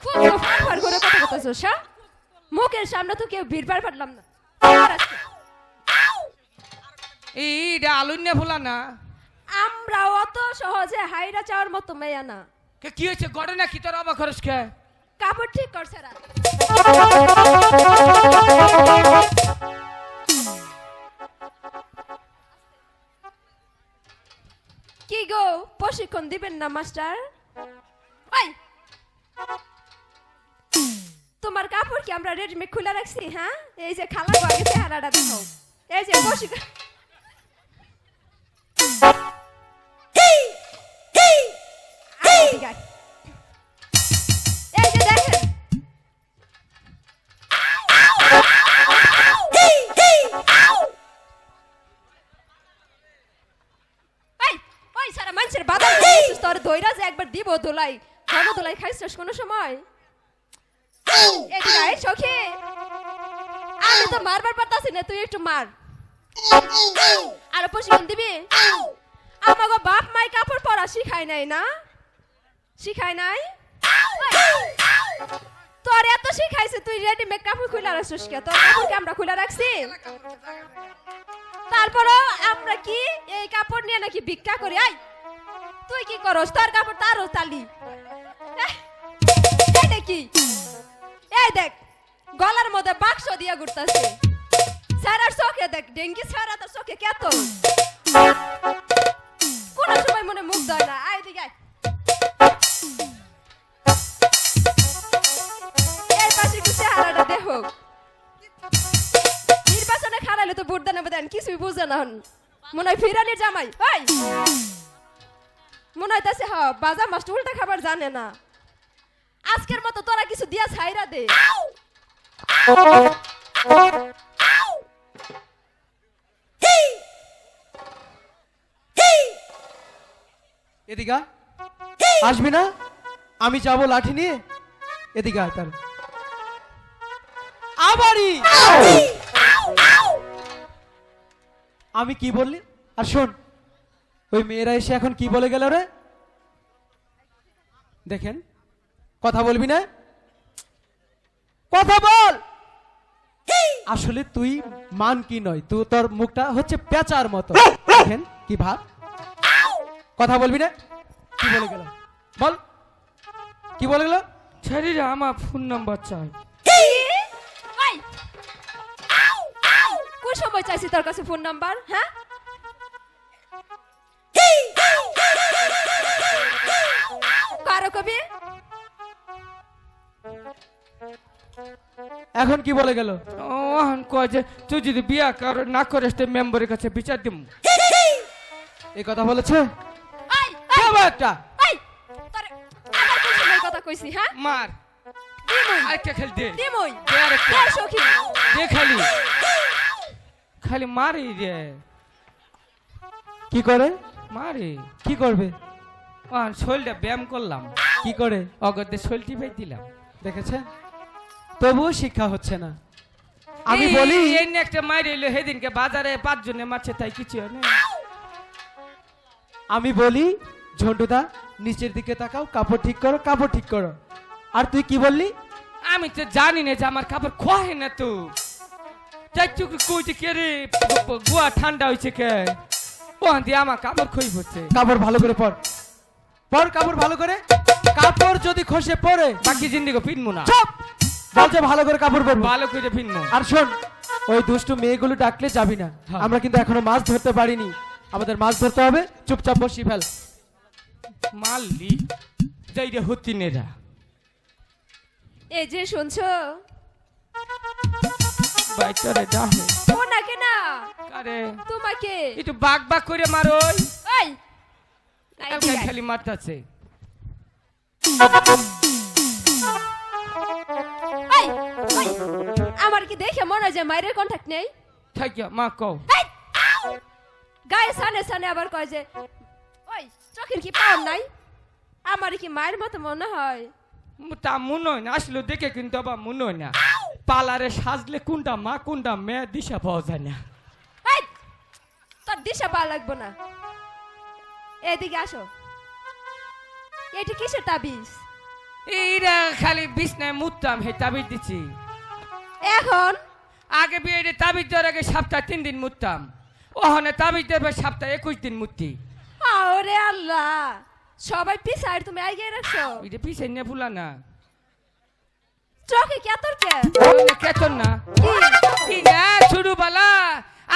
খুব তো ফার করে কথা বলতেছস হ্যাঁ মুখের সামনে তো কেউ ভিড় পারলাম না এইটা আলুন্যা ভোলা না আমরা অত সহজে হাইরা চাওয়ার মতো মেয়া না কি হয়েছে ঘটনা কি তোর অবাক খরচ খেয়ে কাপড় ঠিক করছে রাত কি গো প্রশিক্ষণ দিবেন না মাস্টার ওই তোমার কাপড় কি আমরা রেডিমেড খুলে রাখছি হ্যাঁ এই যে খালা গো আগে চেহারাটা দেখো এই যে প্রশিক্ষণ এই যে দেখেন ওই সারা মানুষের বাধা দিছিস তোর দইরা যে একবার দিব দোলাই ঘন দোলাই খাইছিস কোন সময় এদিকে আয় সখী আমি তো মারবার পারতাছি না তুই একটু মার আর প্রশিক্ষণ দিবি আমাগো বাপ মাই কাপড় পরা শিখায় নাই না শিখায় নাই তোর এত শিখাইছে তুই রেডিমেড কাপড় খুলে রাখছিস কে তোর কাপড় কি আমরা খুলে রাখছি তারপরও আমরা কি এই কাপড় নিয়ে নাকি ভিক্ষা করি আই তুই কি করস তোর কাপড় তারও তালি এই দেখি এই দেখ গলার মধ্যে বাক্স দিয়া ঘুরতাছে সারার চোখে দেখ ডেঙ্গি সারা তোর চোখে কে তো কোন সময় মনে মুখ দেয় না আয় দিকে এই পাশে একটু চেহারাটা দেখো নির্বাচনে খারাইলে তো ভোট দেন দেন কিছুই বুঝে না মনে হয় ফিরানির জামাই ওই মনে হইতাছে হ বাজা মাস্টার উল্টা খাবার জানে না আজকের মতো তোরা কিছু দিয়া ছাইরা দে এদিকে আসবি না আমি যাবো লাঠি নিয়ে এদিকে আয় তার আবারই আমি কি বললি আর শোন ওই মেয়েরা এসে এখন কি বলে গেল রে দেখেন কথা বলবি না কথা বল আসলে তুই মান কি নয় তুই তোর মুখটা হচ্ছে পেঁচার মতো দেখেন কি ভাব কথা বলবি না কি বলে গেল বল কি বলে গেল ছেড়ে আমার ফোন নাম্বার চাই ওই কোন সময় চাইছি তোর কাছে ফোন নাম্বার হ্যাঁ কারো কবি এখন কি বলে গেল ওহন কয় যে তুই যদি বিয়া কর না করিস তো মেম্বারের কাছে বিচার দিম এই কথা বলেছে এই কেবা একটা এই তোর আমার কোন সময় কথা কইছি হ্যাঁ মার দিমুই আরেকটা খেল দে দিমুই দে আরেকটা। দে সখী দে খালি খালি মারি রে কি করে মারি কি করবে ওহন শৈলটা ব্যায়াম করলাম কি করে অগদে শৈলটি ভাই দিলাম দেখেছে তবুও শিক্ষা হচ্ছে না আমি এই- বলি এই নিয়ে একটা মাইর এলো সেদিনকে বাজারে 5 জনে মারছে তাই কিছু হয় না আমি বলি ঝন্টুদা নিচের দিকে তাকাও কাপড় ঠিক করো কাপড় ঠিক করো আর তুই কি বললি আমি তো জানি না যে আমার কাপড় খোয়ে না তো তাই চুক কইতে কে রে গুয়া ঠান্ডা হইছে কে ওখান দিয়ে আমার কাপড় খই পড়ছে কাপড় ভালো করে পর পর কাপড় ভালো করে কাপড় যদি খসে পড়ে বাকি জিন্দিগি পিনমু না চুপ বলছে ভালো করে কাপড় পরবো ভালো করে পিনমু আর শোন ওই দুষ্টু মেয়েগুলো ডাকলে যাবি না হ্যাঁ। আমরা কিন্তু এখনো মাছ ধরতে পারিনি আমাদের মাছ ধরতে হবে চুপচাপ বসি ফেল মাললি যাই রে হতিনেরা এই যে শুনছো বাইচারে যাহে ও নাকি না কারে তোমাকে একটু বাগ বাগ করে মারো এই কালকে খালি মারতাছে এই ওই আমার কি দেখে মনে হয় যে মায়ের কন্টাক্ট নেই থাকিয়া মা কও এই! গায়ে সানে সানে আবার কয় যে ওই চোখের কি পাওয়ার নাই আমার কি মায়ের মতো মনে হয় তা মনে হয় না আসলে দেখে কিন্তু আবার মনে হয় না পালারে সাজলে কোনটা মা কোনটা মেয়ে দিশা পাওয়া যায় না এই তোর দিশা পাওয়া লাগবো না এদিকে আসো এটি কিসের তাবিজ এইরা খালি বিছনায় মুততাম হে তাবিজ দিচ্ছি এখন আগে বিয়ে তাবিজ দেওয়ার আগে সপ্তাহ 3 দিন মুততাম ওখানে তাবিজ দেবে সপ্তাহ 21 দিন মুতি আরে আল্লাহ সবাই পিছাড় তুমি আগে রাখছো এটা পিছিয়ে নিয়ে ভুলা না চোখে কে তোর কে কেতন না কি? কি না শুরু বালা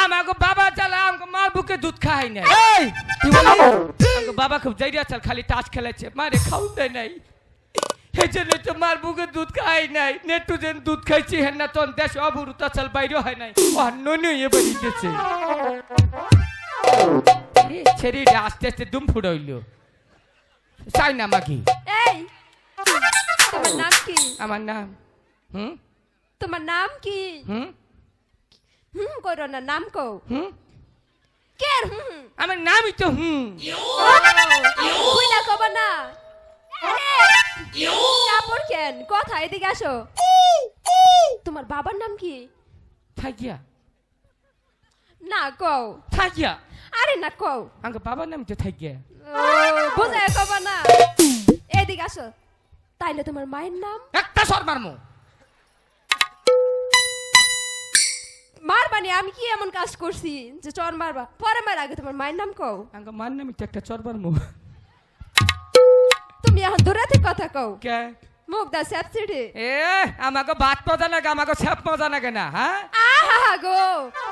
আমাকে বাবা চালা আমাকে মার বুকে দুধ খাই নাই এই কি বলি আমাকে বাবা খুব জাইরা চাল খালি তাস খেলেছে মারে খাও দেয় নাই এই জন্য তো মার বুকে দুধ খাই নাই নেটু যেন দুধ খাইছি হেন না তখন দেশ অবরুতা চাল বাইরে হয় নাই অন্য নিয়ে বেরিয়েছে ছেড়ে আস্তে আস্তে দুম ফুড়ইল চাই না মাগি এই তোমার নাম কি আমার নাম হুম তোমার নাম কি হুম করো না নাম কও হুম কে আমার নামই তো হুম কইলা কব না কাপড় কেন কথা এদিকে আসো তোমার বাবার নাম কি থাকিয়া না কও থাকিয়া আরে না কও আমার বাবার নাম তো থাকিয়া বুঝায় কব না এদিকে আসো তাইলে তোমার মায়ের নাম একটা সর মারমু মারবানি আমি কি এমন কাজ করছি যে চর মারবা পরে মার আগে তোমার মায়ের নাম কও আমার মার নামই তো একটা চর মারমু তুমি এখন দূরে থেকে কথা কও কে মুখ দা স্যাপসিডি এ আমাকে ভাত মজা লাগে আমাকে ছাপ মজা লাগে না হ্যাঁ আহা গো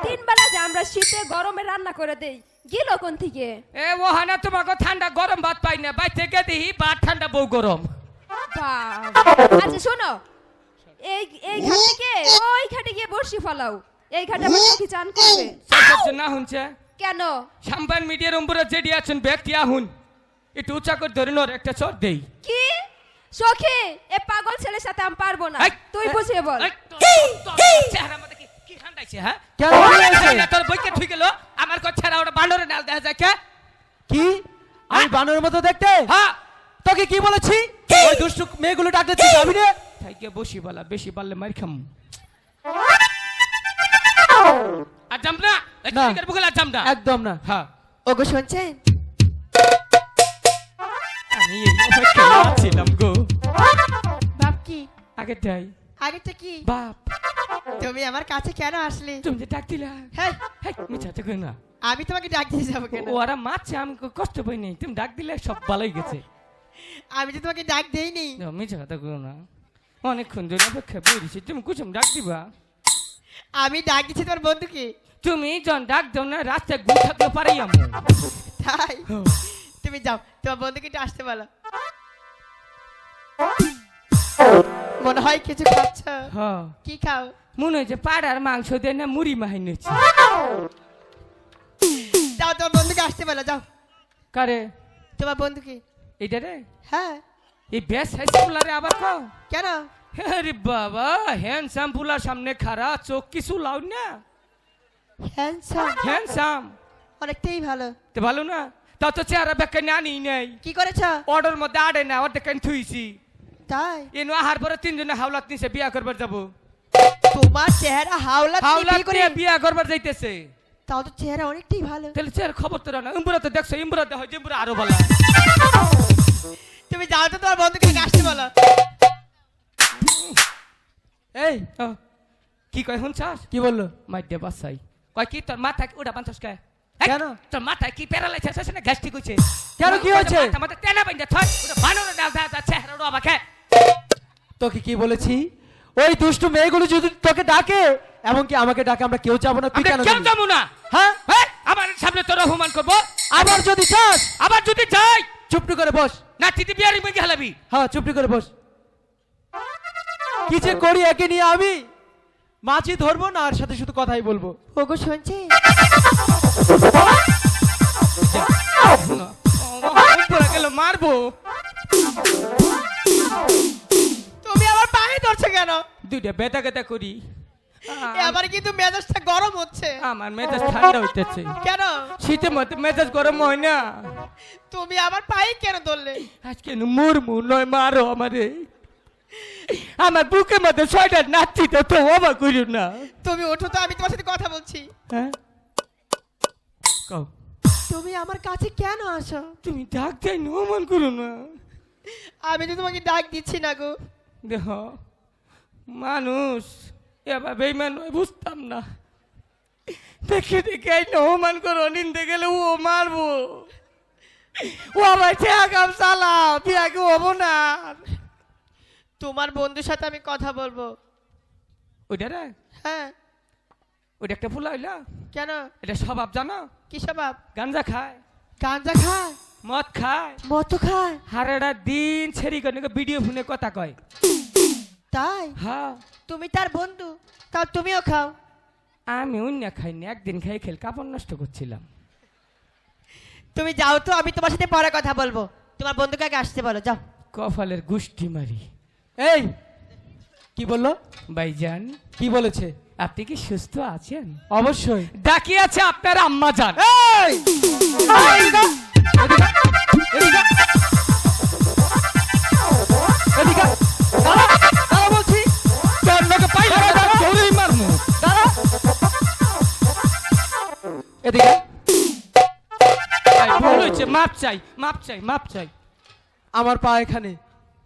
তিন বেলা যে আমরা শীতে গরমে রান্না করে দেই গিলো কোন থেকে এ ওহানা তোমাকে ঠান্ডা গরম ভাত পাই না বাই থেকে দিহি ভাত ঠান্ডা বউ গরম আচ্ছা শোনো এই এই ঘাট থেকে ওই ঘাটে গিয়ে বসি ফলাও এই ঘাটে আমার কি চান করবে সব না শুনছে কেন সাম্বান মিডিয়ার উম্বুরা যেডি আছেন ব্যক্তি আহুন একটু উঁচা করে ধরে নোর একটা চর দেই কি সখী এ পাগল ছেলের সাথে আমি পারবো না এই, তুই বুঝিয়ে বল এই, তোর চেহারা মধ্যে কি ঠান্ডাইছে হ্যাঁ কেন কি হয়েছে? তোর বইকে ঠিক গেল আমার কো ছেড়া ওটা বানরে নাল দেখা যায় কে কি আমি বানরের মতো দেখতে হ্যাঁ তোকে কি বলেছি ওই দুষ্টু মেয়েগুলো ডাকতে তুই যাবি রে থাইকে বসি বালা বেশি পারলে মার খাম আর জাম না না। এর বুকে জাম না একদম না হ্যাঁ ওগো শুনছেন আমি এই অপেক্ষা ছিলাম গো বাপ কি আগে যাই আগেরটা কি বাপ তুমি আমার কাছে কেন আসলে তুমি যে ডাক দিলা হ্যাঁ হেই মিছা তো কই না আমি তোমাকে ডাক দিয়ে যাবো কেন ওরা মারছে আমি কষ্ট পাই নাই তুমি ডাক দিলে সব ভালোই গেছে আমি যে তোমাকে ডাক দেইনি মিছা কথা কই না অনেকক্ষণ ধরে অপেক্ষা বলেছি তুমি কুসুম ডাক দিবা আমি ডাক দিচ্ছি তোমার বন্ধুকে তুমি যখন ডাক দাও না রাস্তায় ঘুম থাকলে পারাই আমি তাই তুমি যাও তোমার বন্ধুকে একটু আসতে বলো মনে হয় কিছু খাচ্ছ হ্যাঁ কি খাও মনে হয়েছে পাড়ার মাংস দিয়ে না মুড়ি মাহাই নিয়েছি যাও তোমার বন্ধুকে আসতে বলো যাও কারে তোমার বন্ধুকে এইটা রে হ্যাঁ এই বেশ হাইসপুলারে আবার কও কেন আরে বাবা হ্যান্ডসাম পুলার সামনে খাড়া চোখ কিছু লাউ না হ্যান্ডসাম হ্যান্ডসাম অনেকটাই ভালো তো ভালো না তাও তো চেহারা বেকে নানি নেই কি করেছ অর্ডার মধ্যে আড়ে না অর্ধেক কেন থুইছি তাই এনু আহার পরে 3 জনে হাওলাত নিছে বিয়া করবার যাব তোমার চেহারা হাওলা হাওলাত করে নিয়ে বিয়া করবার যাইতেছে তাও তো চেহারা অনেকটাই ভালো তাহলে চেহারা খবর তো না ইমবুরা তো দেখছো ইমবুরা দেখ ইমবুরা আরো ভালো তুমি যাও তো তোমার বন্ধুকে একটু আসতে বলো এই ও, কি কয় শুনছাস কি বললো মাইডে বাসাই কয় কি তোর মাথা ওটা বানছস কে কেন? তোর মাথায় কি প্যারালাইসিস আছে না গ্যাস্ট্রিক হইছে কেন, কি হয়েছে? মাথা তেনা বাইন্দা থয় ওটা বানরে ডাল দা চেহারা রবা খে তোকে কি বলেছি ওই দুষ্টু মেয়েগুলো যদি তোকে ডাকে এমনকি আমাকে ডাকে আমরা কেউ যাবো না তুই আমরা কেন কেউ যাবি? যাবো না হ্যাঁ হ্যাঁ আমার সামনে তোর অপমান করবো আবার যদি চাস আবার যদি যাই চুপটি করে বস না তিতি বিয়ারি মধ্যে হালাবি হ্যাঁ চুপটি করে বস কি যে করি একে নিয়ে আমি মাছি ধরবো না আর সাথে শুধু কথাই বলবো ওগো শুনছি উপরে গেল মারবো তুমি আমার পায়ে ধরছো কেন দুইটা বেতা গেতা করি এবার কিন্তু মেজাজটা গরম হচ্ছে আমার মেজাজ ঠান্ডা হইতেছে কেন শীতের মধ্যে মেজাজ গরম হয় না তুমি আমার পায়ে কেন ধরলে আজকে মুরমু নয় মারো আমারে আমার বুকের মধ্যে 6টা নাচছি তো অবাক করিও না তুমি ওঠো তো আমি তোমার সাথে কথা বলছি হ্যাঁ কও তুমি আমার কাছে কেন আসো তুমি ডাক দেয় অপমান করো না আমি তো তোমাকে ডাক দিচ্ছি না গো। দেহ মানুষ এবার বেইমান হয় বুঝতাম না, দেখে দেখে এই অপমান করো, নিন্দে গেলে ও মারবো, ও আবার কাম চালা বিয়াকে হবো না। তোমার বন্ধুর সাথে আমি কথা বলবো। ওইটা রে, হ্যাঁ ওইটা একটা ফুলা হইলা, কেন? এটা স্বভাব জানো? কি স্বভাব? গাঞ্জা খায়, গাঁজা খায়, মদ খায়, মদ খায়। হারেরা দিন ছেড়ি করে ভিডিও ফোনে কথা কয়। তাই? হ্যাঁ তুমি তার বন্ধু, তাও তুমিও খাও? আমি অন্য খাইনি, একদিন খাই খেল কাপড় নষ্ট করছিলাম। তুমি যাও তো, আমি তোমার সাথে পরে কথা বলবো। তোমার বন্ধুকে আগে আসতে বলো, যাও। কপালের গুষ্টি মারি। এই কি বললো? ভাইজান কি বলেছে? আপনি কি সুস্থ আছেন? অবশ্যই। ডাকি আছে আপনার আম্মা যান। এই! এদিকে! এদিকে! এদিকে! এদিকে! দাঁড়া! দাঁড়া বলছি! তোর লোকে পাইলে তোরই মারমু। দাঁড়া! এদিকে! ভাই, ভুল হয়েছে, মাপ চাই, মাপ চাই, মাপ চাই। আমার পা এখানে।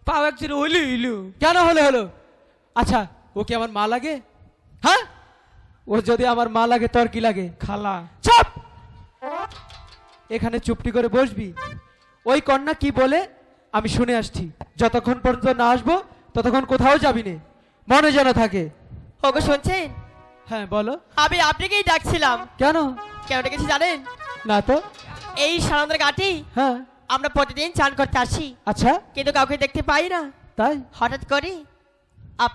পাও একদিন হইলু হইলু। কেন হলো? আচ্ছা, ও কি আমার মা লাগে? হ্যাঁ? ও যদি আমার মা লাগে তোর কি লাগে? খালা। চুপ! এখানে চুপটি করে বসবি। ওই কন্যা কি বলে আমি শুনে আসছি। যতক্ষণ পর্যন্ত না আসবো ততক্ষণ কোথাও যাবি না, মনে যেন থাকে। ওগো শুনছেন? হ্যাঁ বলো। আমি আপনাকেই ডাকছিলাম। কেন? কেন ডেকেছি জানেন? না তো। এই সানন্দের ঘাটে হ্যাঁ আমরা প্রতিদিন চান করতে আসি, আচ্ছা কিন্তু কাউকে দেখতে পাই না। তাই? হঠাৎ করে